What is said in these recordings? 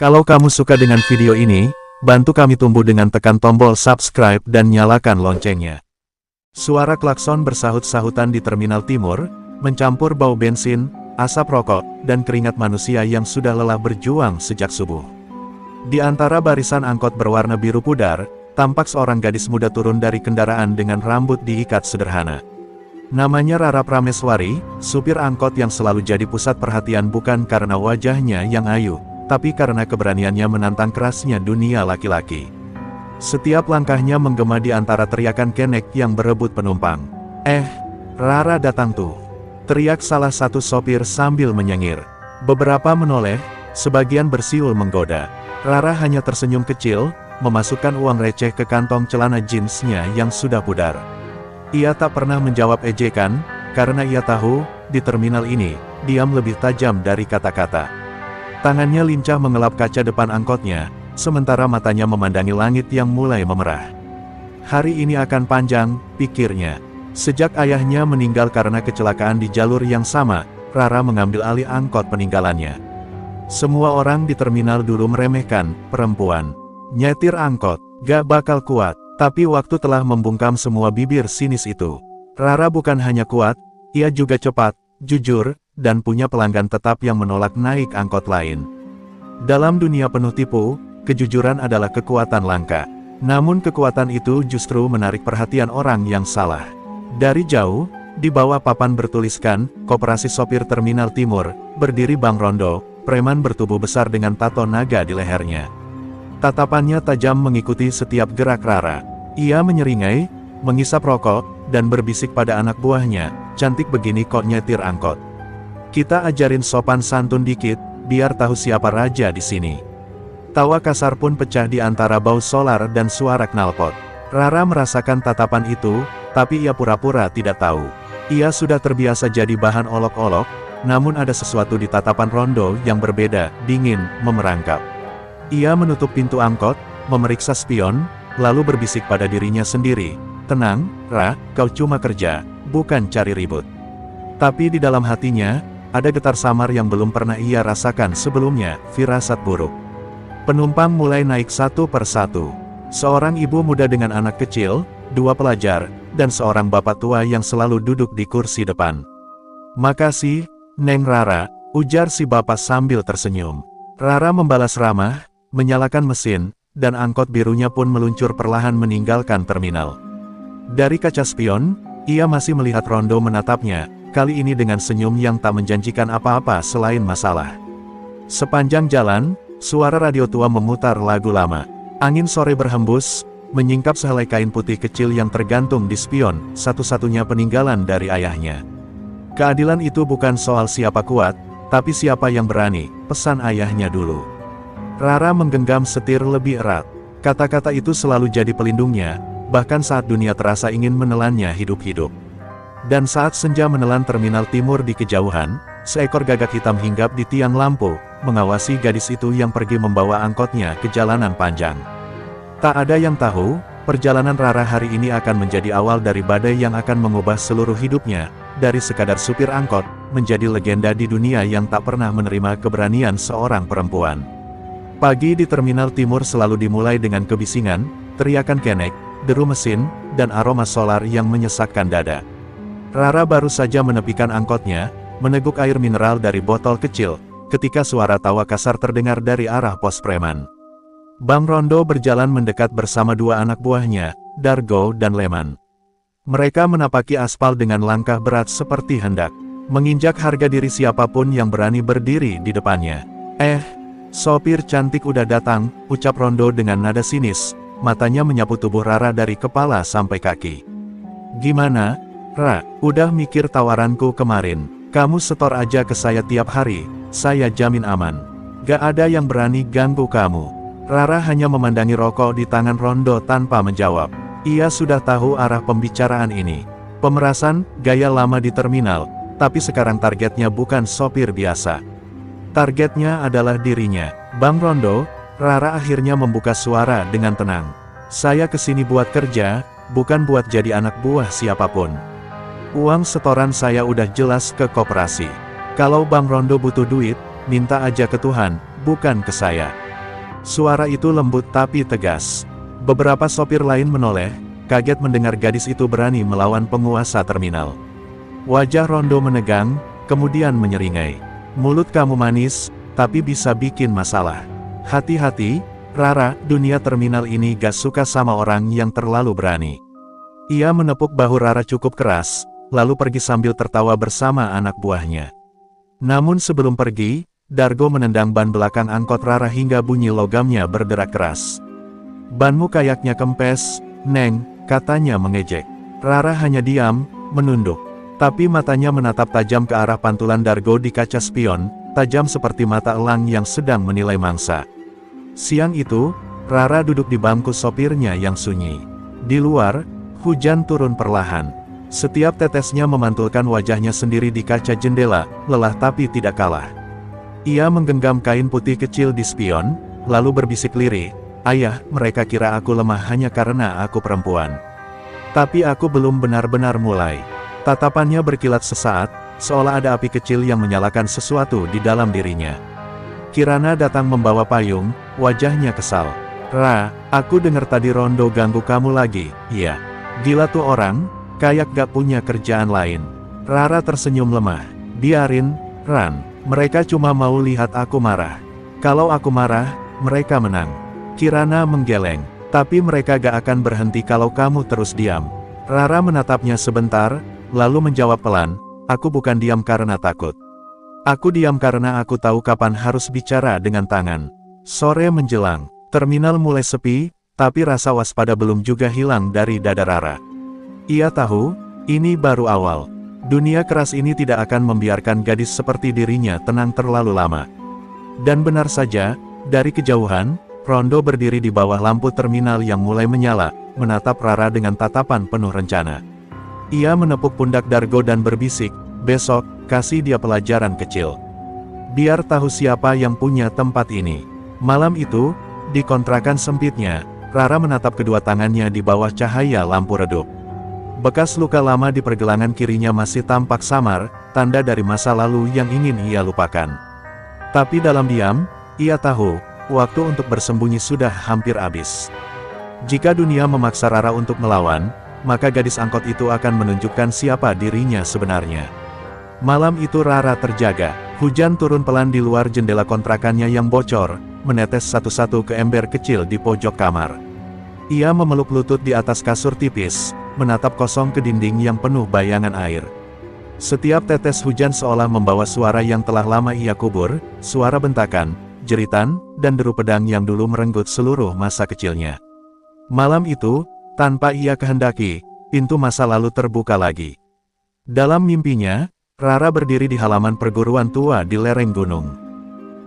Kalau kamu suka dengan video ini, bantu kami tumbuh dengan tekan tombol subscribe dan nyalakan loncengnya. Suara klakson bersahut-sahutan di Terminal Timur, mencampur bau bensin, asap rokok, dan keringat manusia yang sudah lelah berjuang sejak subuh. Di antara barisan angkot berwarna biru pudar, tampak seorang gadis muda turun dari kendaraan dengan rambut diikat sederhana. Namanya Rara Prameswari, supir angkot yang selalu jadi pusat perhatian bukan karena wajahnya yang ayu, tapi karena keberaniannya menantang kerasnya dunia laki-laki. Setiap langkahnya menggema di antara teriakan kenek yang berebut penumpang. Rara datang tuh!" teriak salah satu sopir sambil menyengir. Beberapa menoleh, sebagian bersiul menggoda. Rara hanya tersenyum kecil, memasukkan uang receh ke kantong celana jeansnya yang sudah pudar. Ia tak pernah menjawab ejekan, karena ia tahu, di terminal ini, diam lebih tajam dari kata-kata. Tangannya lincah mengelap kaca depan angkotnya, sementara matanya memandangi langit yang mulai memerah. Hari ini akan panjang, pikirnya. Sejak ayahnya meninggal karena kecelakaan di jalur yang sama, Rara mengambil alih angkot peninggalannya. Semua orang di terminal dulu meremehkan perempuan. Nyetir angkot, gak bakal kuat, tapi waktu telah membungkam semua bibir sinis itu. Rara bukan hanya kuat, ia juga cepat, jujur, dan punya pelanggan tetap yang menolak naik angkot lain. Dalam dunia penuh tipu, kejujuran adalah kekuatan langka. Namun kekuatan itu justru menarik perhatian orang yang salah. Dari jauh, di bawah papan bertuliskan, Koperasi Sopir Terminal Timur, berdiri Bang Rondo, preman bertubuh besar dengan tato naga di lehernya. Tatapannya tajam mengikuti setiap gerak Rara. Ia menyeringai, mengisap rokok, dan berbisik pada anak buahnya, "Cantik begini kok nyetir angkot. Kita ajarin sopan santun dikit, biar tahu siapa raja di sini." Tawa kasar pun pecah di antara bau solar dan suara knalpot. Rara merasakan tatapan itu, tapi ia pura-pura tidak tahu. Ia sudah terbiasa jadi bahan olok-olok, namun ada sesuatu di tatapan Rondo yang berbeda, dingin, memerangkap. Ia menutup pintu angkot, memeriksa spion, lalu berbisik pada dirinya sendiri, "Tenang, Ra, kau cuma kerja, bukan cari ribut." Tapi di dalam hatinya, ada getar samar yang belum pernah ia rasakan sebelumnya, firasat buruk. Penumpang mulai naik satu per satu. Seorang ibu muda dengan anak kecil, 2 pelajar, dan seorang bapak tua yang selalu duduk di kursi depan. "Makasih, Neng Rara," ujar si bapak sambil tersenyum. Rara membalas ramah, menyalakan mesin, dan angkot birunya pun meluncur perlahan meninggalkan terminal. Dari kaca spion, ia masih melihat Rondo menatapnya, kali ini dengan senyum yang tak menjanjikan apa-apa selain masalah. Sepanjang jalan, suara radio tua memutar lagu lama. Angin sore berhembus, menyingkap sehelai kain putih kecil yang tergantung di spion, satu-satunya peninggalan dari ayahnya. Keadilan itu bukan soal siapa kuat, tapi siapa yang berani, pesan ayahnya dulu. Rara menggenggam setir lebih erat. Kata-kata itu selalu jadi pelindungnya, bahkan saat dunia terasa ingin menelannya hidup-hidup. Dan saat senja menelan Terminal Timur di kejauhan, seekor gagak hitam hinggap di tiang lampu, mengawasi gadis itu yang pergi membawa angkotnya ke jalanan panjang. Tak ada yang tahu, perjalanan Rara hari ini akan menjadi awal dari badai yang akan mengubah seluruh hidupnya, dari sekadar supir angkot, menjadi legenda di dunia yang tak pernah menerima keberanian seorang perempuan. Pagi di Terminal Timur selalu dimulai dengan kebisingan, teriakan kenek, deru mesin, dan aroma solar yang menyesakkan dada. Rara baru saja menepikan angkotnya, meneguk air mineral dari botol kecil, ketika suara tawa kasar terdengar dari arah pos preman. Bang Rondo berjalan mendekat bersama 2 anak buahnya, Dargo dan Leman. Mereka menapaki aspal dengan langkah berat seperti hendak menginjak harga diri siapapun yang berani berdiri di depannya. Sopir cantik udah datang," ucap Rondo dengan nada sinis, matanya menyapu tubuh Rara dari kepala sampai kaki. "Gimana, Ra, udah mikir tawaranku kemarin? Kamu setor aja ke saya tiap hari, saya jamin aman. Gak ada yang berani ganggu kamu." Rara hanya memandangi rokok di tangan Rondo tanpa menjawab. Ia sudah tahu arah pembicaraan ini. Pemerasan, gaya lama di terminal, tapi sekarang targetnya bukan sopir biasa. Targetnya adalah dirinya. "Bang Rondo," Rara akhirnya membuka suara dengan tenang. "Saya kesini buat kerja, bukan buat jadi anak buah siapapun. Uang setoran saya udah jelas ke koperasi. Kalau Bang Rondo butuh duit, minta aja ke Tuhan, bukan ke saya. Suara itu lembut tapi tegas. Beberapa sopir lain menoleh, kaget mendengar gadis itu berani melawan penguasa terminal. Wajah Rondo menegang, kemudian menyeringai. Mulut kamu manis, tapi bisa bikin masalah. Hati-hati, Rara, dunia terminal ini gak suka sama orang yang terlalu berani. Ia menepuk bahu Rara cukup keras, lalu pergi sambil tertawa bersama anak buahnya. Namun sebelum pergi, Dargo menendang ban belakang angkot Rara hingga bunyi logamnya berderak keras. Banmu kayaknya kempes, Neng, katanya mengejek. Rara hanya diam, menunduk. Tapi matanya menatap tajam ke arah pantulan Dargo di kaca spion, tajam seperti mata elang yang sedang menilai mangsa. Siang itu, Rara duduk di bangku sopirnya yang sunyi. Di luar, hujan turun perlahan. Setiap tetesnya memantulkan wajahnya sendiri di kaca jendela, lelah tapi tidak kalah. Ia menggenggam kain putih kecil di spion, lalu berbisik lirih, "Ayah, mereka kira aku lemah hanya karena aku perempuan. Tapi aku belum benar-benar mulai." Tatapannya berkilat sesaat, seolah ada api kecil yang menyalakan sesuatu di dalam dirinya. Kirana datang membawa payung, wajahnya kesal. "Ra, aku dengar tadi Rondo ganggu kamu lagi." "Iya. Gila tuh orang, kayak gak punya kerjaan lain." Rara tersenyum lemah. "Biarin, Ran. Mereka cuma mau lihat aku marah. Kalau aku marah, mereka menang." Kirana menggeleng. "Tapi mereka gak akan berhenti kalau kamu terus diam." Rara menatapnya sebentar, lalu menjawab pelan, "Aku bukan diam karena takut. Aku diam karena aku tahu kapan harus bicara dengan tangan." Sore menjelang, terminal mulai sepi, tapi rasa waspada belum juga hilang dari dada Rara. Ia tahu, ini baru awal. Dunia keras ini tidak akan membiarkan gadis seperti dirinya tenang terlalu lama. Dan benar saja, dari kejauhan, Rondo berdiri di bawah lampu terminal yang mulai menyala, menatap Rara dengan tatapan penuh rencana. Ia menepuk pundak Dargo dan berbisik, "Besok, kasih dia pelajaran kecil. Biar tahu siapa yang punya tempat ini." Malam itu, di kontrakan sempitnya, Rara menatap kedua tangannya di bawah cahaya lampu redup. Bekas luka lama di pergelangan kirinya masih tampak samar, tanda dari masa lalu yang ingin ia lupakan. Tapi dalam diam, ia tahu, waktu untuk bersembunyi sudah hampir habis. Jika dunia memaksa Rara untuk melawan, maka gadis angkot itu akan menunjukkan siapa dirinya sebenarnya. Malam itu Rara terjaga. Hujan turun pelan di luar jendela kontrakannya yang bocor, menetes satu-satu ke ember kecil di pojok kamar. Ia memeluk lutut di atas kasur tipis, menatap kosong ke dinding yang penuh bayangan air. Setiap tetes hujan seolah membawa suara yang telah lama ia kubur, suara bentakan, jeritan, dan deru pedang yang dulu merenggut seluruh masa kecilnya. Malam itu, tanpa ia kehendaki, pintu masa lalu terbuka lagi. Dalam mimpinya, Rara berdiri di halaman perguruan tua di lereng gunung.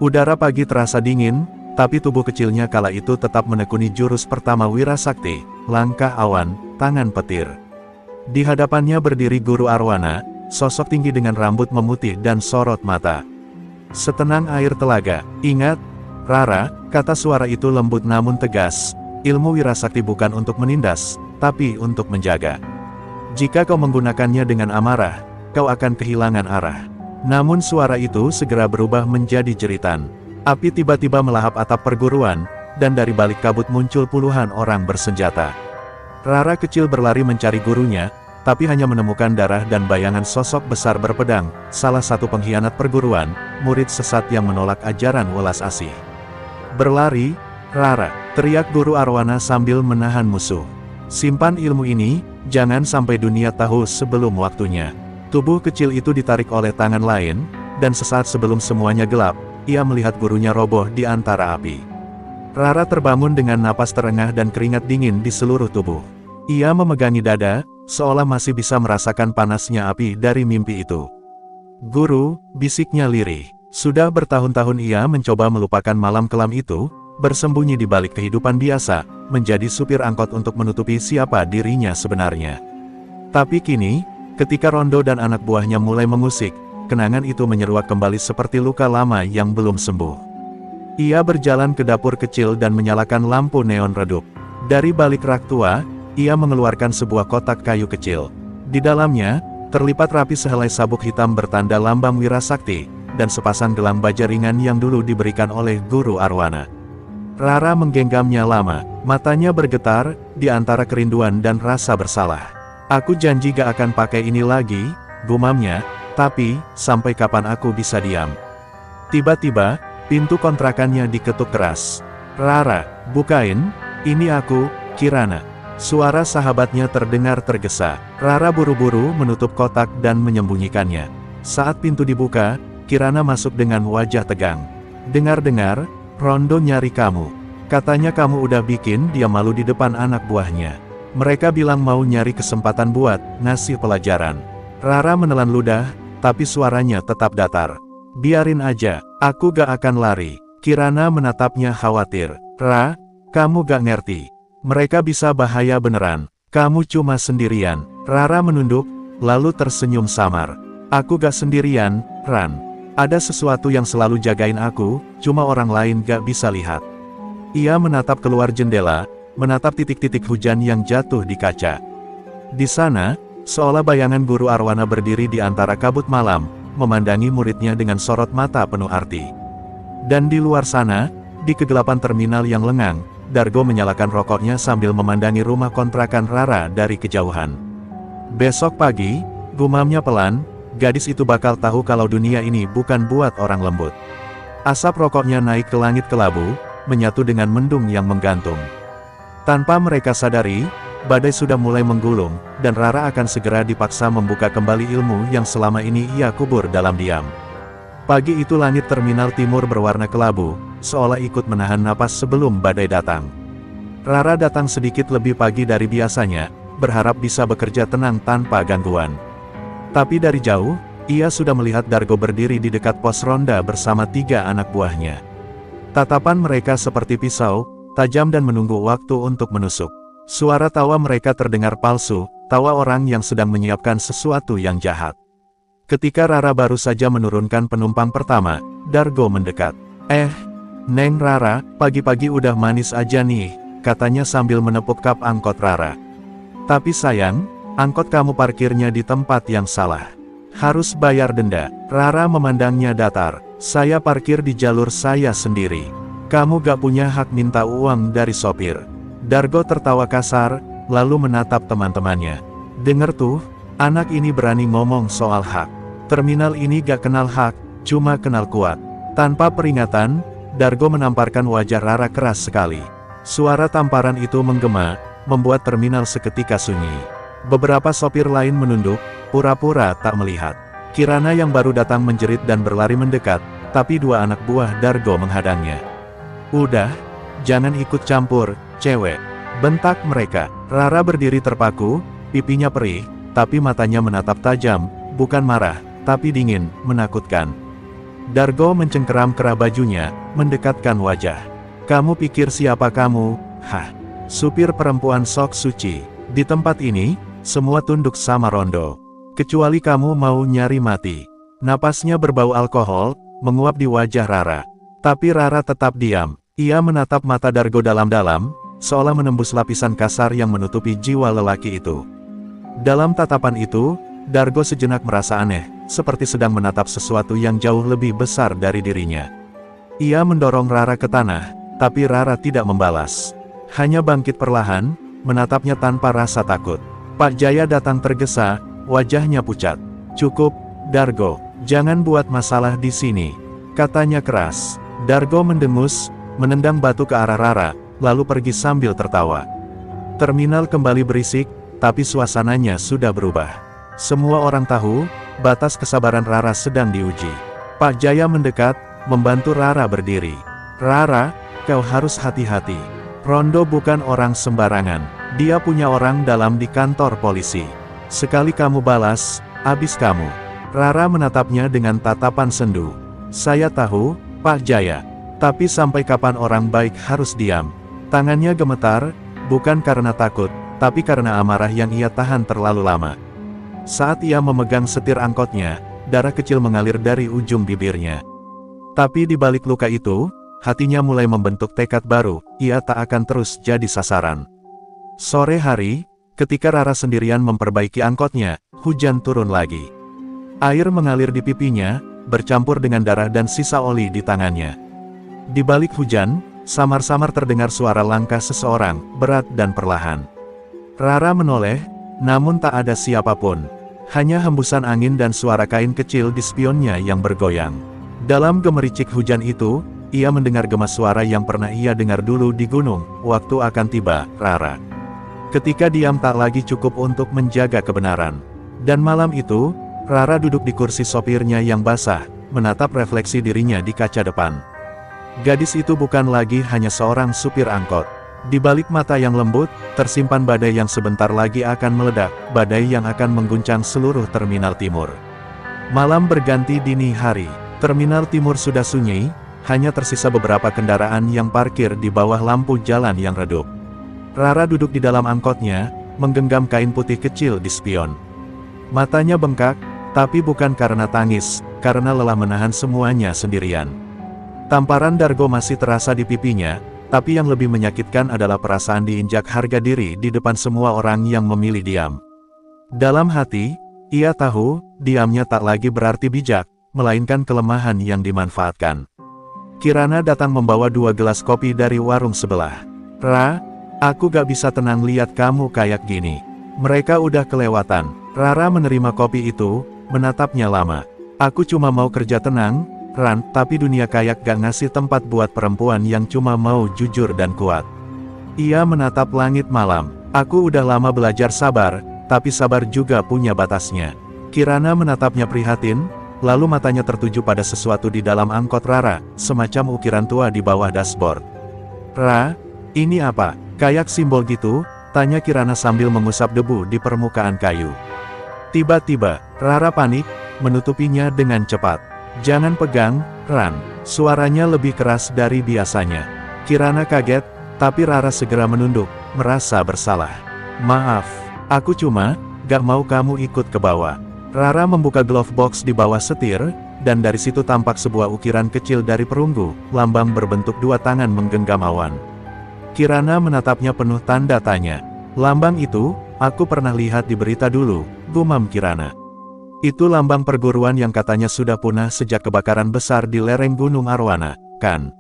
Udara pagi terasa dingin, tapi tubuh kecilnya kala itu tetap menekuni jurus pertama Wirasakti, langkah awan, tangan petir. Di hadapannya berdiri Guru Arwana, sosok tinggi dengan rambut memutih dan sorot mata. "Setenang air telaga, ingat, Rara," kata suara itu lembut namun tegas, "ilmu Wirasakti bukan untuk menindas, tapi untuk menjaga. Jika kau menggunakannya dengan amarah, kau akan kehilangan arah." Namun suara itu segera berubah menjadi jeritan. Api tiba-tiba melahap atap perguruan, dan dari balik kabut muncul puluhan orang bersenjata. Rara kecil berlari mencari gurunya, tapi hanya menemukan darah dan bayangan sosok besar berpedang, salah satu pengkhianat perguruan, murid sesat yang menolak ajaran welas asih. "Berlari, Rara!" teriak Guru Arwana sambil menahan musuh. "Simpan ilmu ini, jangan sampai dunia tahu sebelum waktunya." Tubuh kecil itu ditarik oleh tangan lain, dan sesaat sebelum semuanya gelap, ia melihat gurunya roboh di antara api. Rara terbangun dengan napas terengah dan keringat dingin di seluruh tubuh. Ia memegangi dada, seolah masih bisa merasakan panasnya api dari mimpi itu. "Guru," bisiknya lirih. Sudah bertahun-tahun ia mencoba melupakan malam kelam itu, bersembunyi di balik kehidupan biasa, menjadi supir angkot untuk menutupi siapa dirinya sebenarnya. Tapi kini, ketika Rondo dan anak buahnya mulai mengusik, kenangan itu menyeruak kembali seperti luka lama yang belum sembuh. Ia berjalan ke dapur kecil dan menyalakan lampu neon redup. Dari balik rak tua, ia mengeluarkan sebuah kotak kayu kecil. Di dalamnya, terlipat rapi sehelai sabuk hitam bertanda lambang Wirasakti, dan sepasang gelang baja ringan yang dulu diberikan oleh Guru Arwana. Rara menggenggamnya lama, matanya bergetar, di antara kerinduan dan rasa bersalah. Aku janji gak akan pakai ini lagi, gumamnya, tapi, sampai kapan aku bisa diam? Tiba-tiba, pintu kontrakannya diketuk keras. Rara, bukain, ini aku, Kirana. Suara sahabatnya terdengar tergesa. Rara buru-buru menutup kotak dan menyembunyikannya. Saat pintu dibuka, Kirana masuk dengan wajah tegang. Dengar-dengar, Rondo nyari kamu. Katanya kamu udah bikin dia malu di depan anak buahnya. Mereka bilang mau nyari kesempatan buat ngasih pelajaran. Rara menelan ludah, tapi suaranya tetap datar. Biarin aja, aku gak akan lari. Kirana menatapnya khawatir. Ra, kamu gak ngerti. Mereka bisa bahaya beneran. Kamu cuma sendirian. Rara menunduk, lalu tersenyum samar. Aku gak sendirian, Ran. Ada sesuatu yang selalu jagain aku, cuma orang lain gak bisa lihat. Ia menatap keluar jendela, menatap titik-titik hujan yang jatuh di kaca. Di sana, seolah bayangan guru arwana berdiri di antara kabut malam, memandangi muridnya dengan sorot mata penuh arti. Dan di luar sana, di kegelapan terminal yang lengang, Dargo menyalakan rokoknya sambil memandangi rumah kontrakan Rara dari kejauhan. Besok pagi, gumamnya pelan, gadis itu bakal tahu kalau dunia ini bukan buat orang lembut. Asap rokoknya naik ke langit kelabu, menyatu dengan mendung yang menggantung. Tanpa mereka sadari, badai sudah mulai menggulung, dan Rara akan segera dipaksa membuka kembali ilmu yang selama ini ia kubur dalam diam. Pagi itu langit terminal timur berwarna kelabu, seolah ikut menahan napas sebelum badai datang. Rara datang sedikit lebih pagi dari biasanya, berharap bisa bekerja tenang tanpa gangguan. Tapi dari jauh, ia sudah melihat Dargo berdiri di dekat pos ronda bersama 3 anak buahnya. Tatapan mereka seperti pisau, tajam dan menunggu waktu untuk menusuk. Suara tawa mereka terdengar palsu, tawa orang yang sedang menyiapkan sesuatu yang jahat. Ketika Rara baru saja menurunkan penumpang pertama, Dargo mendekat. Neng Rara, pagi-pagi udah manis aja nih, katanya sambil menepuk kap angkot Rara. Tapi sayang, angkot kamu parkirnya di tempat yang salah. Harus bayar denda. Rara memandangnya datar. Saya parkir di jalur saya sendiri. Kamu gak punya hak minta uang dari sopir. Dargo tertawa kasar, lalu menatap teman-temannya. Dengar tuh, anak ini berani ngomong soal hak. Terminal ini gak kenal hak, cuma kenal kuat. Tanpa peringatan, Dargo menamparkan wajah Rara keras sekali. Suara tamparan itu menggema, membuat terminal seketika sunyi. Beberapa sopir lain menunduk, pura-pura tak melihat. Kirana yang baru datang menjerit dan berlari mendekat, tapi 2 anak buah Dargo menghadangnya. Udah, jangan ikut campur, cewek. Bentak mereka. Rara berdiri terpaku, pipinya perih, tapi matanya menatap tajam, bukan marah, tapi dingin, menakutkan. Dargo mencengkeram kerah bajunya, mendekatkan wajah. Kamu pikir siapa kamu? Hah? Supir perempuan sok suci. Di tempat ini, semua tunduk sama Rondo. Kecuali kamu mau nyari mati. Napasnya berbau alkohol, menguap di wajah Rara. Tapi Rara tetap diam. Ia menatap mata Dargo dalam-dalam, seolah menembus lapisan kasar yang menutupi jiwa lelaki itu. Dalam tatapan itu, Dargo sejenak merasa aneh, seperti sedang menatap sesuatu yang jauh lebih besar dari dirinya. Ia mendorong Rara ke tanah, tapi Rara tidak membalas. Hanya bangkit perlahan, menatapnya tanpa rasa takut. Pak Jaya datang tergesa, wajahnya pucat. Cukup, Dargo, jangan buat masalah di sini, katanya keras. Dargo mendengus, menendang batu ke arah Rara, lalu pergi sambil tertawa. Terminal kembali berisik, tapi suasananya sudah berubah. Semua orang tahu, batas kesabaran Rara sedang diuji. Pak Jaya mendekat, membantu Rara berdiri. Rara, kau harus hati-hati. Rondo bukan orang sembarangan. Dia punya orang dalam di kantor polisi. Sekali kamu balas, habis kamu. Rara menatapnya dengan tatapan sendu. Saya tahu, Pak Jaya. Tapi sampai kapan orang baik harus diam? Tangannya gemetar, bukan karena takut, tapi karena amarah yang ia tahan terlalu lama. Saat ia memegang setir angkotnya, darah kecil mengalir dari ujung bibirnya. Tapi di balik luka itu, hatinya mulai membentuk tekad baru, ia tak akan terus jadi sasaran. Sore hari, ketika Rara sendirian memperbaiki angkotnya, hujan turun lagi. Air mengalir di pipinya, bercampur dengan darah dan sisa oli di tangannya. Di balik hujan, samar-samar terdengar suara langkah seseorang, berat dan perlahan. Rara menoleh, namun tak ada siapapun. Hanya hembusan angin dan suara kain kecil di spionnya yang bergoyang. Dalam gemericik hujan itu, ia mendengar gema suara yang pernah ia dengar dulu di gunung. Waktu akan tiba, Rara. Ketika diam tak lagi cukup untuk menjaga kebenaran. Dan malam itu, Rara duduk di kursi sopirnya yang basah, menatap refleksi dirinya di kaca depan. Gadis itu bukan lagi hanya seorang supir angkot. Di balik mata yang lembut, tersimpan badai yang sebentar lagi akan meledak, badai yang akan mengguncang seluruh Terminal Timur. Malam berganti dini hari, Terminal Timur sudah sunyi, hanya tersisa beberapa kendaraan yang parkir di bawah lampu jalan yang redup. Rara duduk di dalam angkotnya, menggenggam kain putih kecil di spion. Matanya bengkak, tapi bukan karena tangis, karena lelah menahan semuanya sendirian. Tamparan Dargo masih terasa di pipinya, tapi yang lebih menyakitkan adalah perasaan diinjak harga diri di depan semua orang yang memilih diam. Dalam hati, ia tahu, diamnya tak lagi berarti bijak, melainkan kelemahan yang dimanfaatkan. Kirana datang membawa 2 gelas kopi dari warung sebelah. "Ra, aku gak bisa tenang lihat kamu kayak gini. Mereka udah kelewatan." Rara menerima kopi itu, menatapnya lama. "Aku cuma mau kerja tenang, Ran, tapi dunia kayak gak ngasih tempat buat perempuan yang cuma mau jujur dan kuat." Ia menatap langit malam. "Aku udah lama belajar sabar, tapi sabar juga punya batasnya." Kirana menatapnya prihatin, lalu matanya tertuju pada sesuatu di dalam angkot Rara, semacam ukiran tua di bawah dashboard. "Ra, ini apa? Kayak simbol gitu?" tanya Kirana sambil mengusap debu di permukaan kayu. Tiba-tiba, Rara panik, menutupinya dengan cepat. "Jangan pegang, Ran." Suaranya lebih keras dari biasanya. Kirana kaget, tapi Rara segera menunduk, merasa bersalah. "Maaf, aku cuma gak mau kamu ikut ke bawah." Rara membuka glove box di bawah setir, dan dari situ tampak sebuah ukiran kecil dari perunggu, lambang berbentuk 2 tangan menggenggam awan. Kirana menatapnya penuh tanda tanya. "Lambang itu, aku pernah lihat di berita dulu," gumam Kirana. "Itu lambang perguruan yang katanya sudah punah sejak kebakaran besar di lereng Gunung Arwana, kan?"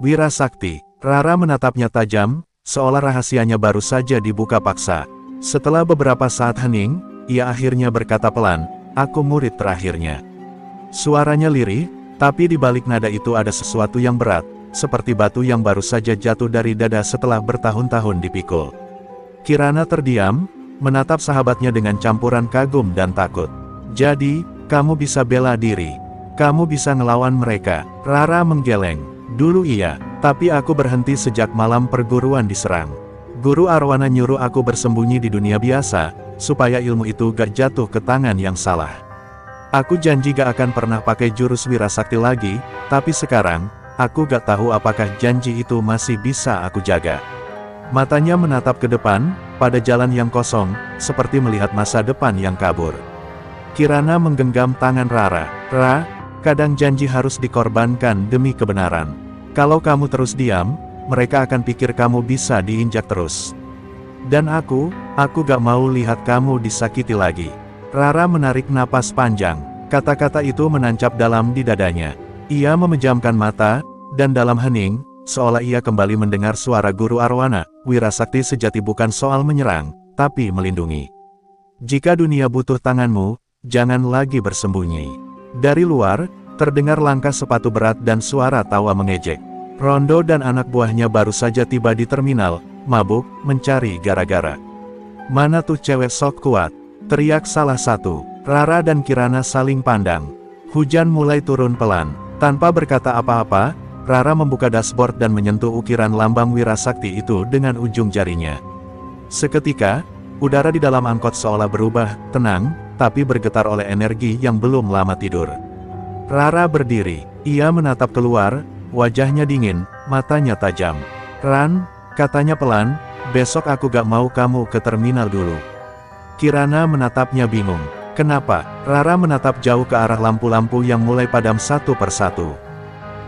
"Wira Sakti." Rara menatapnya tajam, seolah rahasianya baru saja dibuka paksa. Setelah beberapa saat hening, ia akhirnya berkata pelan, "Aku murid terakhirnya." Suaranya lirih, tapi di balik nada itu ada sesuatu yang berat, seperti batu yang baru saja jatuh dari dada setelah bertahun-tahun dipikul. Kirana terdiam, menatap sahabatnya dengan campuran kagum dan takut. "Jadi, kamu bisa bela diri. Kamu bisa ngelawan mereka." Rara menggeleng. "Dulu iya, tapi aku berhenti sejak malam perguruan diserang. Guru Arwana nyuruh aku bersembunyi di dunia biasa, supaya ilmu itu gak jatuh ke tangan yang salah. Aku janji gak akan pernah pakai jurus Wira Sakti lagi, tapi sekarang, aku gak tahu apakah janji itu masih bisa aku jaga." Matanya menatap ke depan, pada jalan yang kosong, seperti melihat masa depan yang kabur. Kirana menggenggam tangan Rara. "Ra, kadang janji harus dikorbankan demi kebenaran. Kalau kamu terus diam, mereka akan pikir kamu bisa diinjak terus. Dan aku gak mau lihat kamu disakiti lagi." Rara menarik napas panjang. Kata-kata itu menancap dalam di dadanya. Ia memejamkan mata, dan dalam hening, seolah ia kembali mendengar suara Guru Arwana, "Wira Sakti sejati bukan soal menyerang, tapi melindungi. Jika dunia butuh tanganmu, jangan lagi bersembunyi." Dari luar, terdengar langkah sepatu berat dan suara tawa mengejek. Rondo dan anak buahnya baru saja tiba di terminal, mabuk, mencari gara-gara. "Mana tuh cewek sok kuat?" teriak salah satu. Rara dan Kirana saling pandang. Hujan mulai turun pelan. Tanpa berkata apa-apa, Rara membuka dashboard dan menyentuh ukiran lambang Wira Sakti itu dengan ujung jarinya. Seketika, udara di dalam angkot seolah berubah, tenang, tapi bergetar oleh energi yang belum lama tidur. Rara berdiri. Ia menatap keluar, wajahnya dingin, matanya tajam. "Ran," katanya pelan, "besok aku gak mau kamu ke terminal dulu." Kirana menatapnya bingung. "Kenapa?" Rara menatap jauh ke arah lampu-lampu yang mulai padam satu persatu.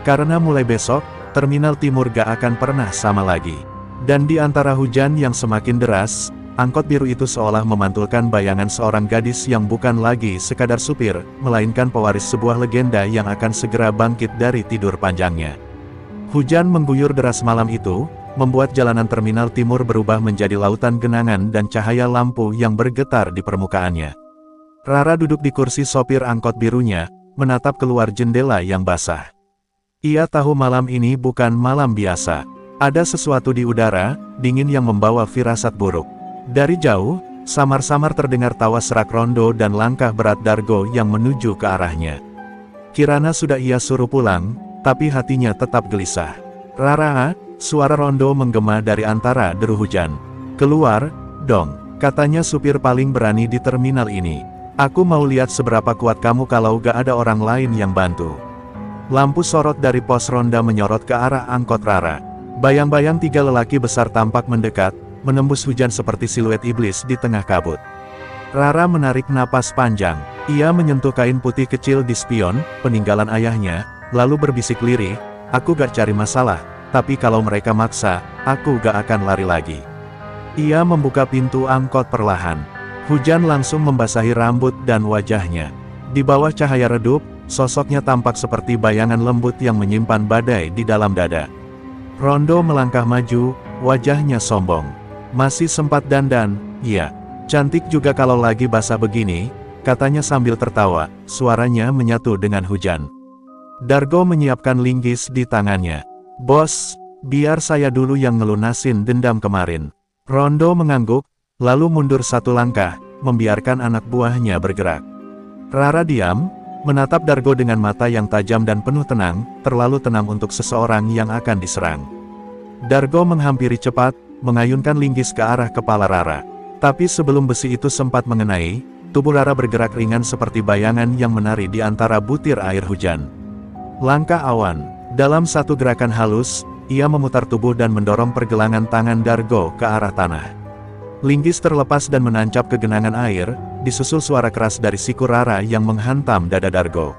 "Karena mulai besok, Terminal Timur gak akan pernah sama lagi." Dan di antara hujan yang semakin deras, angkot biru itu seolah memantulkan bayangan seorang gadis yang bukan lagi sekadar supir, melainkan pewaris sebuah legenda yang akan segera bangkit dari tidur panjangnya. Hujan mengguyur deras malam itu, membuat jalanan terminal timur berubah menjadi lautan genangan dan cahaya lampu yang bergetar di permukaannya. Rara duduk di kursi sopir angkot birunya, menatap keluar jendela yang basah. Ia tahu malam ini bukan malam biasa. Ada sesuatu di udara, dingin yang membawa firasat buruk. Dari jauh, samar-samar terdengar tawa serak Rondo dan langkah berat Dargo yang menuju ke arahnya. Kirana sudah ia suruh pulang, tapi hatinya tetap gelisah. "Rara," suara Rondo menggema dari antara deru hujan. "Keluar, dong," katanya supir paling berani di terminal ini. "Aku mau lihat seberapa kuat kamu kalau gak ada orang lain yang bantu." Lampu sorot dari pos ronda menyorot ke arah angkot Rara. Bayang-bayang 3 lelaki besar tampak mendekat, menembus hujan seperti siluet iblis di tengah kabut. Rara menarik napas panjang. Ia menyentuh kain putih kecil di spion, peninggalan ayahnya, lalu berbisik lirih, "Aku gak cari masalah, tapi kalau mereka maksa, aku gak akan lari lagi." Ia membuka pintu angkot perlahan. Hujan langsung membasahi rambut dan wajahnya. Di bawah cahaya redup, sosoknya tampak seperti bayangan lembut yang menyimpan badai di dalam dada. Rondo melangkah maju, wajahnya sombong. "Masih sempat dandan, iya. Cantik juga kalau lagi basah begini," katanya sambil tertawa, suaranya menyatu dengan hujan. Dargo menyiapkan linggis di tangannya. "Bos, biar saya dulu yang ngelunasin dendam kemarin." Rondo mengangguk, lalu mundur 1 langkah, membiarkan anak buahnya bergerak. Rara diam, menatap Dargo dengan mata yang tajam dan penuh tenang, terlalu tenang untuk seseorang yang akan diserang. Dargo menghampiri cepat, mengayunkan linggis ke arah kepala Rara. Tapi sebelum besi itu sempat mengenai, tubuh Rara bergerak ringan seperti bayangan yang menari di antara butir air hujan. Langkah awan, dalam satu gerakan halus, ia memutar tubuh dan mendorong pergelangan tangan Dargo ke arah tanah. Linggis terlepas dan menancap ke genangan air, disusul suara keras dari siku Rara yang menghantam dada Dargo.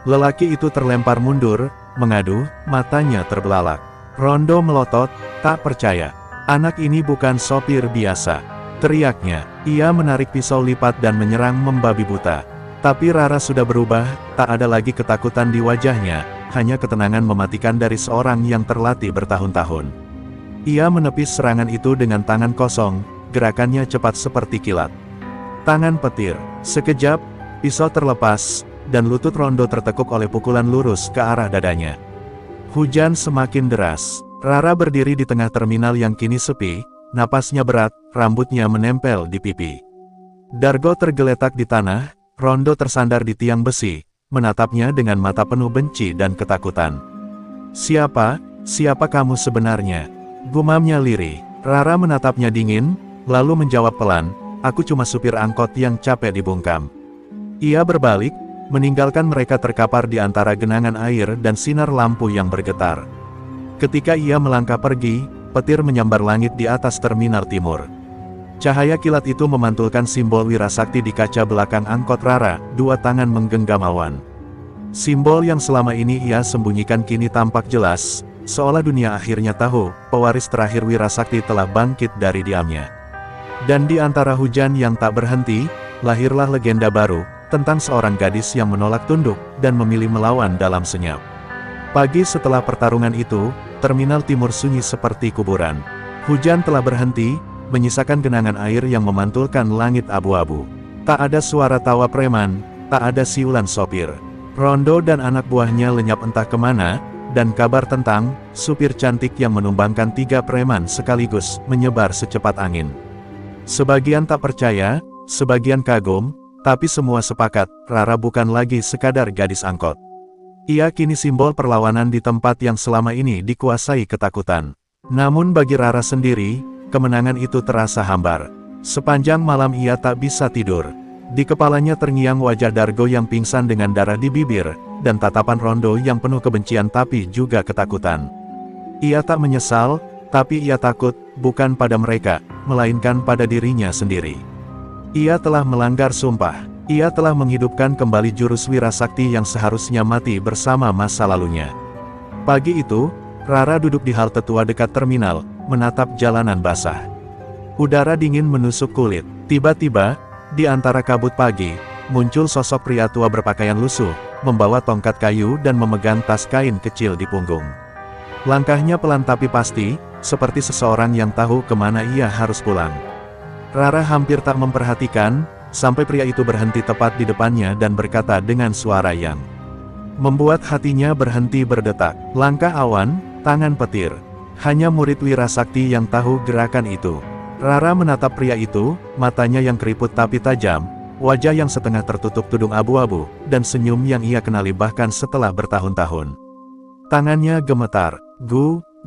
Lelaki itu terlempar mundur, mengadu, matanya terbelalak. Rondo melotot, tak percaya. "Anak ini bukan sopir biasa," teriaknya. Ia menarik pisau lipat dan menyerang membabi buta. Tapi Rara sudah berubah, tak ada lagi ketakutan di wajahnya, hanya ketenangan mematikan dari seorang yang terlatih bertahun-tahun. Ia menepis serangan itu dengan tangan kosong, gerakannya cepat seperti kilat. Tangan petir. Sekejap, pisau terlepas, dan lutut Rondo tertekuk oleh pukulan lurus ke arah dadanya. Hujan semakin deras. Rara berdiri di tengah terminal yang kini sepi, napasnya berat, rambutnya menempel di pipi. Dargo tergeletak di tanah, Rondo tersandar di tiang besi, menatapnya dengan mata penuh benci dan ketakutan. Siapa kamu sebenarnya?" gumamnya lirih. Rara menatapnya dingin, lalu menjawab pelan, "Aku cuma supir angkot yang capek dibungkam." Ia berbalik, meninggalkan mereka terkapar di antara genangan air dan sinar lampu yang bergetar. Ketika ia melangkah pergi, petir menyambar langit di atas terminal timur. Cahaya kilat itu memantulkan simbol wirasakti di kaca belakang angkot Rara, 2 tangan menggenggam awan. Simbol yang selama ini ia sembunyikan kini tampak jelas, seolah dunia akhirnya tahu, pewaris terakhir wirasakti telah bangkit dari diamnya. Dan di antara hujan yang tak berhenti, lahirlah legenda baru, tentang seorang gadis yang menolak tunduk, dan memilih melawan dalam senyap. Pagi setelah pertarungan itu, terminal timur sunyi seperti kuburan. Hujan telah berhenti, menyisakan genangan air yang memantulkan langit abu-abu. Tak ada suara tawa preman, tak ada siulan sopir. Rondo dan anak buahnya lenyap entah kemana, dan kabar tentang supir cantik yang menumbangkan 3 preman sekaligus menyebar secepat angin. Sebagian tak percaya, sebagian kagum, tapi semua sepakat, Rara bukan lagi sekadar gadis angkot. Ia kini simbol perlawanan di tempat yang selama ini dikuasai ketakutan. Namun bagi Rara sendiri, kemenangan itu terasa hambar. Sepanjang malam ia tak bisa tidur. Di kepalanya terngiang wajah Dargo yang pingsan dengan darah di bibir, dan tatapan Rondo yang penuh kebencian tapi juga ketakutan. Ia tak menyesal, tapi ia takut, bukan pada mereka, melainkan pada dirinya sendiri. Ia telah melanggar sumpah. Ia telah menghidupkan kembali jurus wirasakti yang seharusnya mati bersama masa lalunya. Pagi itu, Rara duduk di halte tua dekat terminal, menatap jalanan basah. Udara dingin menusuk kulit. Tiba-tiba, di antara kabut pagi, muncul sosok pria tua berpakaian lusuh, membawa tongkat kayu dan memegang tas kain kecil di punggung. Langkahnya pelan tapi pasti, seperti seseorang yang tahu kemana ia harus pulang. Rara hampir tak memperhatikan, sampai pria itu berhenti tepat di depannya dan berkata dengan suara yang membuat hatinya berhenti berdetak. Langkah awan, tangan petir. Hanya murid Wira Sakti yang tahu gerakan itu. Rara menatap pria itu, matanya yang keriput tapi tajam, wajah yang setengah tertutup tudung abu-abu, dan senyum yang ia kenali bahkan setelah bertahun-tahun. Tangannya gemetar.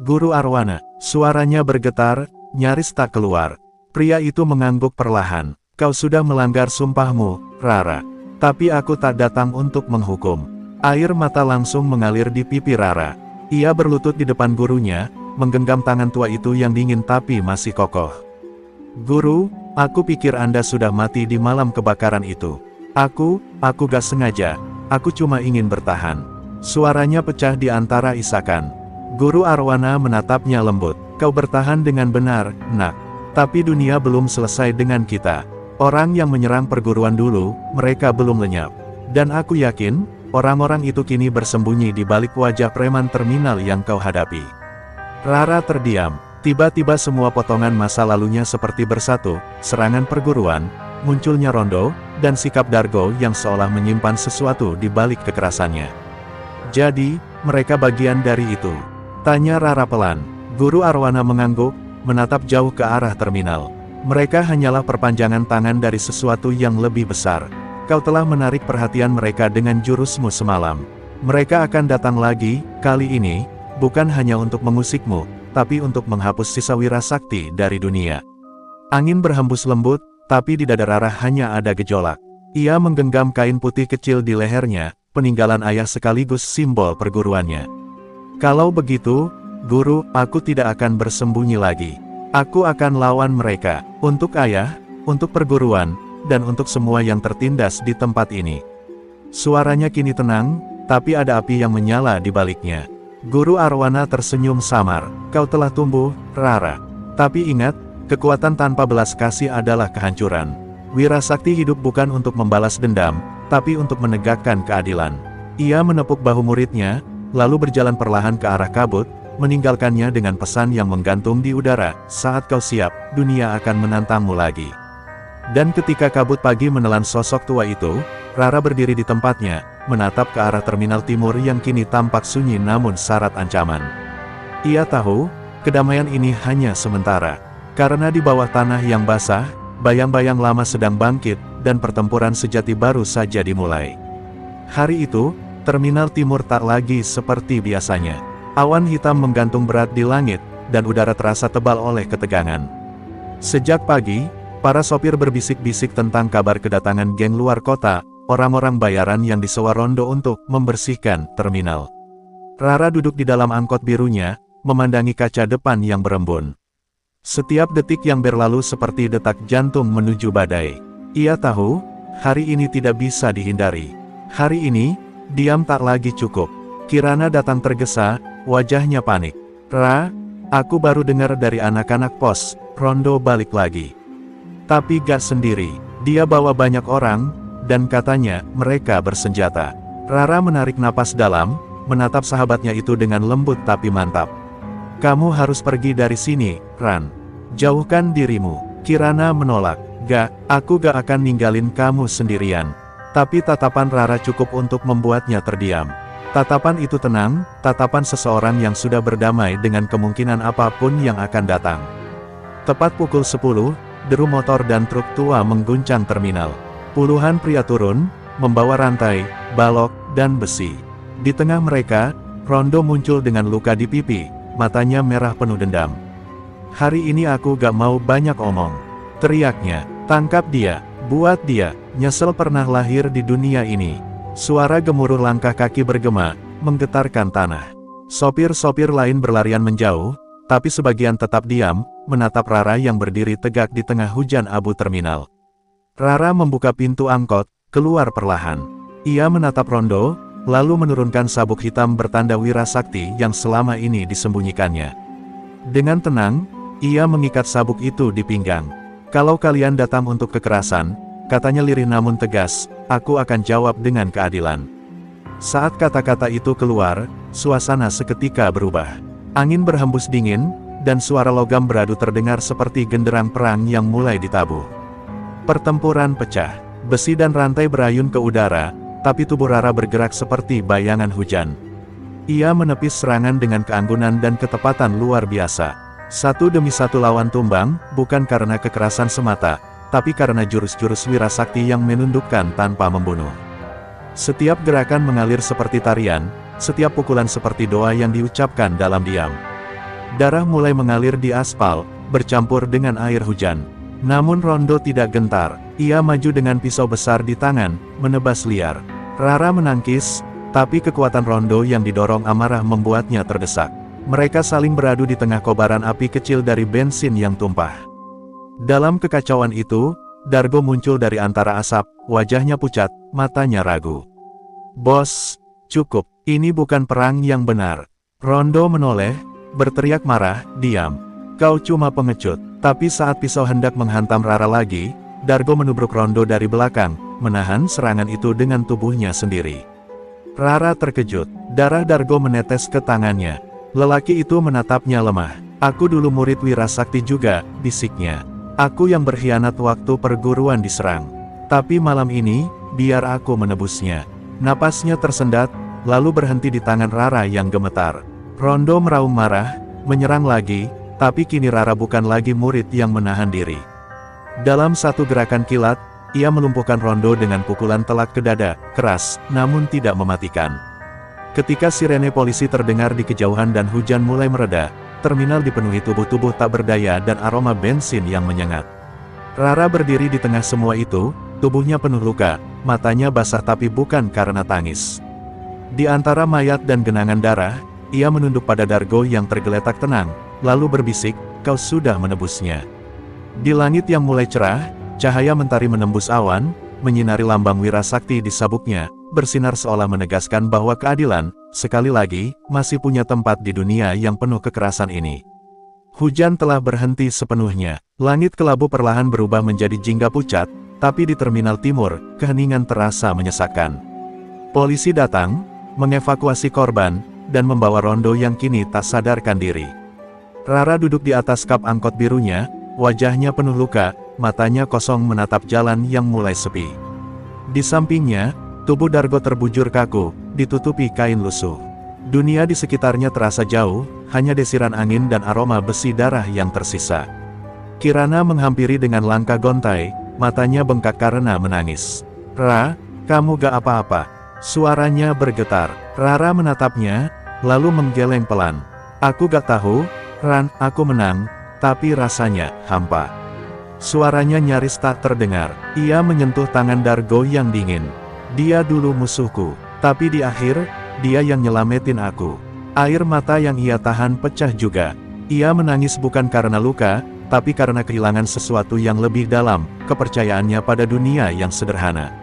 Guru Arwana. Suaranya bergetar, nyaris tak keluar. Pria itu mengangguk perlahan. Kau sudah melanggar sumpahmu, Rara. Tapi aku tak datang untuk menghukum. Air mata langsung mengalir di pipi Rara. Ia berlutut di depan gurunya, menggenggam tangan tua itu yang dingin tapi masih kokoh. Guru, aku pikir Anda sudah mati di malam kebakaran itu. Aku gak sengaja. Aku cuma ingin bertahan. Suaranya pecah di antara isakan. Guru Arwana menatapnya lembut. Kau bertahan dengan benar, nak. Tapi dunia belum selesai dengan kita. Orang yang menyerang perguruan dulu, mereka belum lenyap. Dan aku yakin, orang-orang itu kini bersembunyi di balik wajah preman terminal yang kau hadapi. Rara terdiam. Tiba-tiba semua potongan masa lalunya seperti bersatu, serangan perguruan, munculnya Rondo, dan sikap Dargo yang seolah menyimpan sesuatu di balik kekerasannya. Jadi, mereka bagian dari itu? Tanya Rara pelan. Guru Arwana mengangguk, menatap jauh ke arah terminal. Mereka hanyalah perpanjangan tangan dari sesuatu yang lebih besar. Kau telah menarik perhatian mereka dengan jurusmu semalam. Mereka akan datang lagi, kali ini, bukan hanya untuk mengusikmu, tapi untuk menghapus sisa Wira Sakti dari dunia. Angin berhembus lembut, tapi di dada Rara hanya ada gejolak. Ia menggenggam kain putih kecil di lehernya, peninggalan ayah sekaligus simbol perguruannya. Kalau begitu, guru, aku tidak akan bersembunyi lagi. Aku akan lawan mereka, untuk ayah, untuk perguruan, dan untuk semua yang tertindas di tempat ini. Suaranya kini tenang, tapi ada api yang menyala di baliknya. Guru Arwana tersenyum samar. Kau telah tumbuh, Rara. Tapi ingat, kekuatan tanpa belas kasih adalah kehancuran. Wira Sakti hidup bukan untuk membalas dendam, tapi untuk menegakkan keadilan. Ia menepuk bahu muridnya, lalu berjalan perlahan ke arah kabut, meninggalkannya dengan pesan yang menggantung di udara. Saat kau siap, dunia akan menantangmu lagi. Dan ketika kabut pagi menelan sosok tua itu, Rara berdiri di tempatnya, menatap ke arah terminal timur yang kini tampak sunyi namun syarat ancaman. Ia tahu, kedamaian ini hanya sementara. Karena di bawah tanah yang basah, bayang-bayang lama sedang bangkit, dan pertempuran sejati baru saja dimulai. Hari itu, terminal timur tak lagi seperti biasanya. Awan hitam menggantung berat di langit, dan udara terasa tebal oleh ketegangan. Sejak pagi, para sopir berbisik-bisik tentang kabar kedatangan geng luar kota, orang-orang bayaran yang disewa Rondo untuk membersihkan terminal. Rara duduk di dalam angkot birunya, memandangi kaca depan yang berembun. Setiap detik yang berlalu seperti detak jantung menuju badai. Ia tahu, hari ini tidak bisa dihindari. Hari ini, diam tak lagi cukup. Kirana datang tergesa, wajahnya panik. Aku baru dengar dari anak-anak pos, Rondo balik lagi. Tapi gak sendiri, dia bawa banyak orang, dan katanya, mereka bersenjata. Rara menarik napas dalam, menatap sahabatnya itu dengan lembut tapi mantap. Kamu harus pergi dari sini, Ran. Jauhkan dirimu. Kirana menolak. Aku gak akan ninggalin kamu sendirian. Tapi tatapan Rara cukup untuk membuatnya terdiam. Tatapan itu tenang, tatapan seseorang yang sudah berdamai dengan kemungkinan apapun yang akan datang. Tepat pukul 10, deru motor dan truk tua mengguncang terminal. Puluhan pria turun, membawa rantai, balok, dan besi. Di tengah mereka, Rondo muncul dengan luka di pipi, matanya merah penuh dendam. Hari ini aku gak mau banyak omong. Teriaknya, tangkap dia, buat dia, nyesel pernah lahir di dunia ini. Suara gemuruh langkah kaki bergema, menggetarkan tanah. Sopir-sopir lain berlarian menjauh, tapi sebagian tetap diam, menatap Rara yang berdiri tegak di tengah hujan abu terminal. Rara membuka pintu angkot, keluar perlahan. Ia menatap Rondo, lalu menurunkan sabuk hitam bertanda Wira Sakti yang selama ini disembunyikannya. Dengan tenang, ia mengikat sabuk itu di pinggang. Kalau kalian datang untuk kekerasan, katanya lirih namun tegas, aku akan jawab dengan keadilan. Saat kata-kata itu keluar, suasana seketika berubah. Angin berhembus dingin, dan suara logam beradu terdengar seperti genderang perang yang mulai ditabuh. Pertempuran pecah, besi dan rantai berayun ke udara, tapi tubuh Rara bergerak seperti bayangan hujan. Ia menepis serangan dengan keanggunan dan ketepatan luar biasa. Satu demi satu lawan tumbang, bukan karena kekerasan semata, tapi karena jurus-jurus wirasakti yang menundukkan tanpa membunuh. Setiap gerakan mengalir seperti tarian, setiap pukulan seperti doa yang diucapkan dalam diam. Darah mulai mengalir di aspal, bercampur dengan air hujan. Namun Rondo tidak gentar, ia maju dengan pisau besar di tangan, menebas liar. Rara menangkis, tapi kekuatan Rondo yang didorong amarah membuatnya terdesak. Mereka saling beradu di tengah kobaran api kecil dari bensin yang tumpah. Dalam kekacauan itu, Dargo muncul dari antara asap, wajahnya pucat, matanya ragu. "Bos, cukup, ini bukan perang yang benar." Rondo menoleh, berteriak marah, "Diam. Kau cuma pengecut." Tapi saat pisau hendak menghantam Rara lagi, Dargo menubruk Rondo dari belakang, menahan serangan itu dengan tubuhnya sendiri. Rara terkejut, darah Dargo menetes ke tangannya. Lelaki itu menatapnya lemah. "Aku dulu murid wirasakti juga," bisiknya. "Aku yang berkhianat waktu perguruan diserang. Tapi malam ini, biar aku menebusnya." Napasnya tersendat, lalu berhenti di tangan Rara yang gemetar. Rondo meraung marah, menyerang lagi, tapi kini Rara bukan lagi murid yang menahan diri. Dalam satu gerakan kilat, ia melumpuhkan Rondo dengan pukulan telak ke dada, keras, namun tidak mematikan. Ketika sirene polisi terdengar di kejauhan dan hujan mulai mereda, terminal dipenuhi tubuh-tubuh tak berdaya dan aroma bensin yang menyengat. Rara berdiri di tengah semua itu, tubuhnya penuh luka, matanya basah tapi bukan karena tangis. Di antara mayat dan genangan darah, ia menunduk pada Dargo yang tergeletak tenang, lalu berbisik, "Kau sudah menebusnya." Di langit yang mulai cerah, cahaya mentari menembus awan, menyinari lambang wirasakti di sabuknya, bersinar seolah menegaskan bahwa keadilan, sekali lagi, masih punya tempat di dunia yang penuh kekerasan ini. Hujan telah berhenti sepenuhnya, langit kelabu perlahan berubah menjadi jingga pucat, tapi di terminal timur, keheningan terasa menyesakkan. Polisi datang, mengevakuasi korban, dan membawa Rondo yang kini tak sadarkan diri. Rara duduk di atas kap angkot birunya, wajahnya penuh luka, matanya kosong menatap jalan yang mulai sepi. Di sampingnya, tubuh Dargo terbujur kaku, ditutupi kain lusuh. Dunia di sekitarnya terasa jauh, hanya desiran angin dan aroma besi darah yang tersisa. Kirana menghampiri dengan langkah gontai, matanya bengkak karena menangis. "Ra, kamu gak apa-apa?" Suaranya bergetar. Rara menatapnya, lalu menggeleng pelan. "Aku gak tahu, Ran, aku menang, tapi rasanya hampa." Suaranya nyaris tak terdengar. Ia menyentuh tangan Dargo yang dingin. "Dia dulu musuhku, tapi di akhir, dia yang nyelamatin aku." Air mata yang ia tahan pecah juga. Ia menangis bukan karena luka, tapi karena kehilangan sesuatu yang lebih dalam, kepercayaannya pada dunia yang sederhana.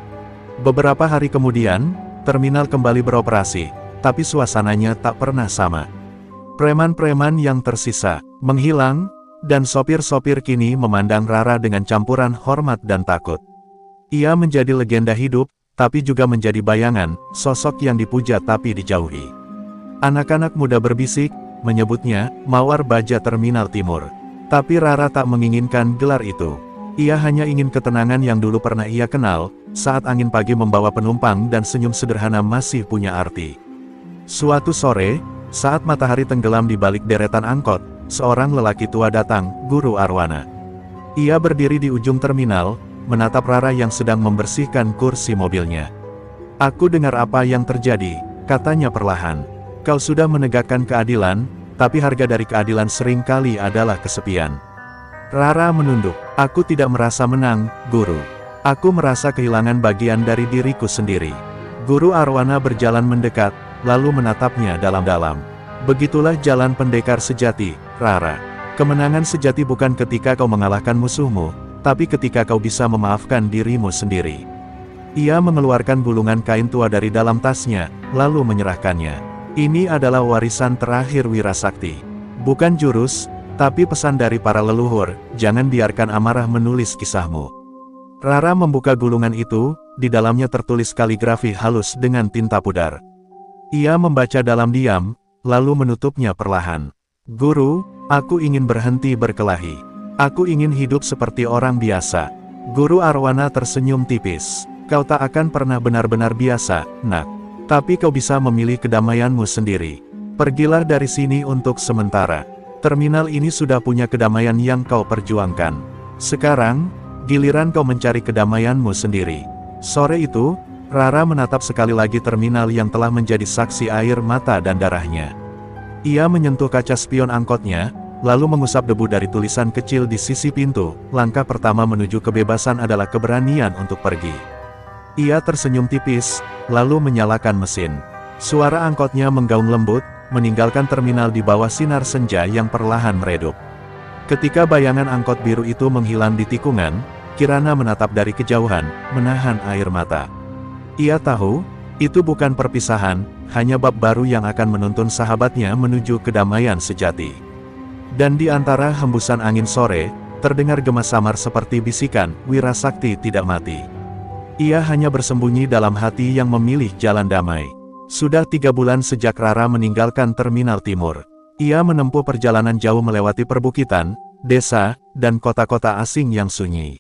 Beberapa hari kemudian, terminal kembali beroperasi, tapi suasananya tak pernah sama. Preman-preman yang tersisa, menghilang, dan sopir-sopir kini memandang Rara dengan campuran hormat dan takut. Ia menjadi legenda hidup, tapi juga menjadi bayangan, sosok yang dipuja tapi dijauhi. Anak-anak muda berbisik, menyebutnya, Mawar Baja Terminal Timur. Tapi Rara tak menginginkan gelar itu. Ia hanya ingin ketenangan yang dulu pernah ia kenal, saat angin pagi membawa penumpang dan senyum sederhana masih punya arti. Suatu sore, saat matahari tenggelam di balik deretan angkot, seorang lelaki tua datang, Guru Arwana. Ia berdiri di ujung terminal, menatap Rara yang sedang membersihkan kursi mobilnya. "Aku dengar apa yang terjadi," katanya perlahan. "Kau sudah menegakkan keadilan, tapi harga dari keadilan seringkali adalah kesepian." Rara menunduk. "Aku tidak merasa menang, Guru. Aku merasa kehilangan bagian dari diriku sendiri." Guru Arwana berjalan mendekat, lalu menatapnya dalam-dalam. "Begitulah jalan pendekar sejati, Rara. Kemenangan sejati bukan ketika kau mengalahkan musuhmu, tapi ketika kau bisa memaafkan dirimu sendiri." Ia mengeluarkan gulungan kain tua dari dalam tasnya, lalu menyerahkannya. "Ini adalah warisan terakhir wirasakti. Bukan jurus, tapi pesan dari para leluhur, jangan biarkan amarah menulis kisahmu." Rara membuka gulungan itu, di dalamnya tertulis kaligrafi halus dengan tinta pudar. Ia membaca dalam diam, lalu menutupnya perlahan. Guru, aku ingin berhenti berkelahi. Aku ingin hidup seperti orang biasa. Guru Arwana tersenyum tipis. Kau tak akan pernah benar-benar biasa, nak. Tapi kau bisa memilih kedamaianmu sendiri. Pergilah dari sini untuk sementara. Terminal ini sudah punya kedamaian yang kau perjuangkan. Sekarang, giliran kau mencari kedamaianmu sendiri. Sore itu, Rara menatap sekali lagi terminal yang telah menjadi saksi air mata dan darahnya. Ia menyentuh kaca spion angkotnya, lalu mengusap debu dari tulisan kecil di sisi pintu. Langkah pertama menuju kebebasan adalah keberanian untuk pergi. Ia tersenyum tipis, lalu menyalakan mesin. Suara angkotnya menggaung lembut, meninggalkan terminal di bawah sinar senja yang perlahan meredup. Ketika bayangan angkot biru itu menghilang di tikungan, Kirana menatap dari kejauhan, menahan air mata. Ia tahu, itu bukan perpisahan, hanya bab baru yang akan menuntun sahabatnya menuju kedamaian sejati. Dan di antara hembusan angin sore, terdengar gema samar seperti bisikan, Wirasakti tidak mati. Ia hanya bersembunyi dalam hati yang memilih jalan damai. Sudah 3 bulan sejak Rara meninggalkan Terminal Timur. Ia menempuh perjalanan jauh melewati perbukitan, desa, dan kota-kota asing yang sunyi.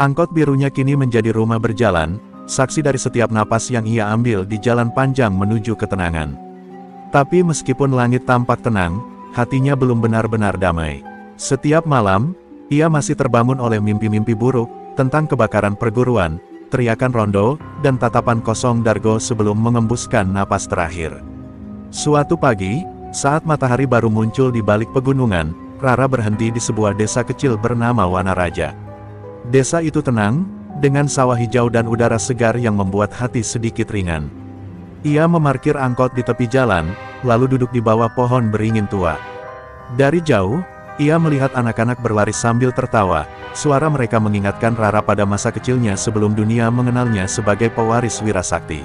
Angkot birunya kini menjadi rumah berjalan, saksi dari setiap napas yang ia ambil di jalan panjang menuju ketenangan. Tapi meskipun langit tampak tenang, hatinya belum benar-benar damai. Setiap malam, ia masih terbangun oleh mimpi-mimpi buruk, tentang kebakaran perguruan, teriakan rondo, dan tatapan kosong Dargo sebelum mengembuskan napas terakhir. Suatu pagi, saat matahari baru muncul di balik pegunungan, Rara berhenti di sebuah desa kecil bernama Wanaraja. Desa itu tenang, dengan sawah hijau dan udara segar yang membuat hati sedikit ringan. Ia memarkir angkot di tepi jalan, lalu duduk di bawah pohon beringin tua. Dari jauh, ia melihat anak-anak berlari sambil tertawa. Suara mereka mengingatkan Rara pada masa kecilnya sebelum dunia mengenalnya sebagai pewaris Wirasakti.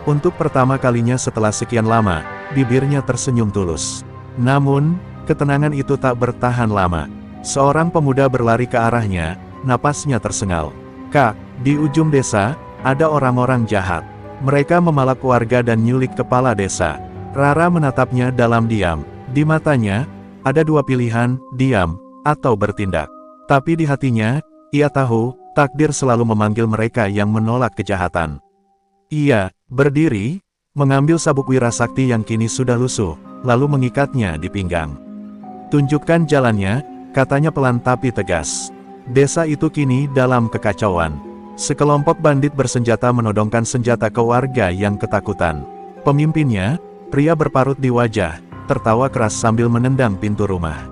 Untuk pertama kalinya setelah sekian lama, bibirnya tersenyum tulus. Namun, ketenangan itu tak bertahan lama. Seorang pemuda berlari ke arahnya, napasnya tersengal. Kak, di ujung desa, ada orang-orang jahat. Mereka memalak warga dan nyulik kepala desa. Rara menatapnya dalam diam. Di matanya, ada 2 pilihan, diam, atau bertindak. Tapi di hatinya, ia tahu, takdir selalu memanggil mereka yang menolak kejahatan. Ia berdiri, mengambil sabuk Wirasakti yang kini sudah lusuh, lalu mengikatnya di pinggang. Tunjukkan jalannya, katanya pelan tapi tegas. Desa itu kini dalam kekacauan. Sekelompok bandit bersenjata menodongkan senjata ke warga yang ketakutan. Pemimpinnya, pria berparut di wajah, tertawa keras sambil menendang pintu rumah.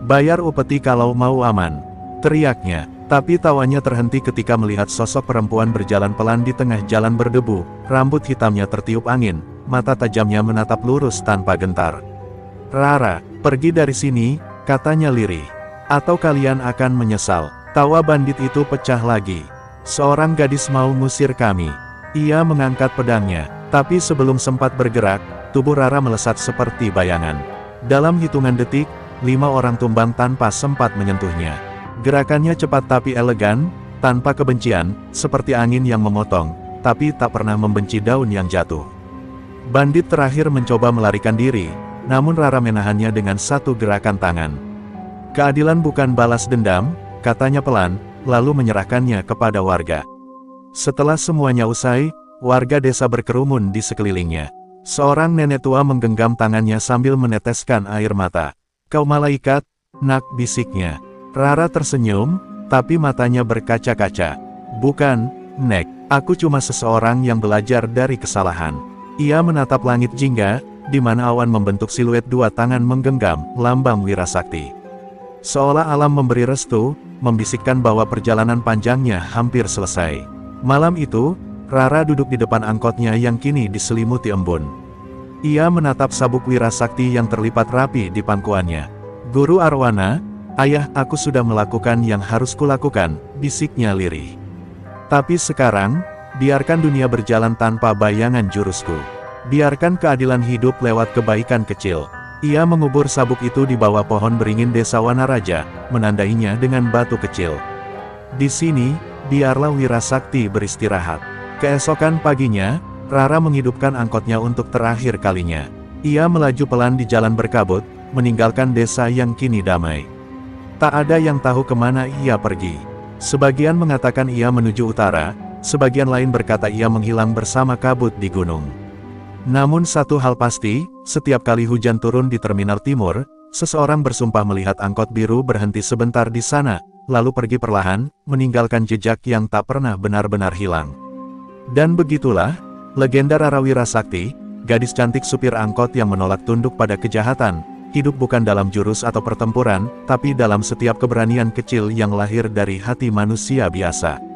Bayar upeti kalau mau aman, teriaknya. Tapi tawanya terhenti ketika melihat sosok perempuan berjalan pelan di tengah jalan berdebu. Rambut hitamnya tertiup angin, mata tajamnya menatap lurus tanpa gentar. Rara, pergi dari sini, katanya lirih. Atau kalian akan menyesal. Tawa bandit itu pecah lagi. Seorang gadis mau ngusir kami. Ia mengangkat pedangnya, tapi sebelum sempat bergerak, tubuh Rara melesat seperti bayangan. Dalam hitungan detik, 5 orang tumbang tanpa sempat menyentuhnya. Gerakannya cepat tapi elegan, tanpa kebencian, seperti angin yang memotong, tapi tak pernah membenci daun yang jatuh. Bandit terakhir mencoba melarikan diri, namun Rara menahannya dengan satu gerakan tangan. Keadilan bukan balas dendam, katanya pelan, lalu menyerahkannya kepada warga. Setelah semuanya usai, warga desa berkerumun di sekelilingnya. Seorang nenek tua menggenggam tangannya sambil meneteskan air mata. Kau malaikat, nak, bisiknya. Rara tersenyum, tapi matanya berkaca-kaca. Bukan, Nek, aku cuma seseorang yang belajar dari kesalahan. Ia menatap langit jingga, di mana awan membentuk siluet 2 tangan menggenggam, lambang Wirasakti. Seolah alam memberi restu, membisikkan bahwa perjalanan panjangnya hampir selesai. Malam itu, Rara duduk di depan angkotnya yang kini diselimuti embun. Ia menatap sabuk Wirasakti yang terlipat rapi di pangkuannya. Guru Arwana, ayah, aku sudah melakukan yang harus kulakukan, bisiknya lirih. Tapi sekarang, biarkan dunia berjalan tanpa bayangan jurusku. Biarkan keadilan hidup lewat kebaikan kecil. Ia mengubur sabuk itu di bawah pohon beringin desa Wanaraja, menandainya dengan batu kecil. Di sini, biarlah Wirasakti beristirahat. Keesokan paginya, Rara menghidupkan angkotnya untuk terakhir kalinya. Ia melaju pelan di jalan berkabut, meninggalkan desa yang kini damai. Tak ada yang tahu kemana ia pergi. Sebagian mengatakan ia menuju utara, sebagian lain berkata ia menghilang bersama kabut di gunung. Namun satu hal pasti, setiap kali hujan turun di Terminal Timur, seseorang bersumpah melihat angkot biru berhenti sebentar di sana, lalu pergi perlahan, meninggalkan jejak yang tak pernah benar-benar hilang. Dan begitulah, legenda Rara Wira Sakti, gadis cantik supir angkot yang menolak tunduk pada kejahatan, hidup bukan dalam jurus atau pertempuran, tapi dalam setiap keberanian kecil yang lahir dari hati manusia biasa.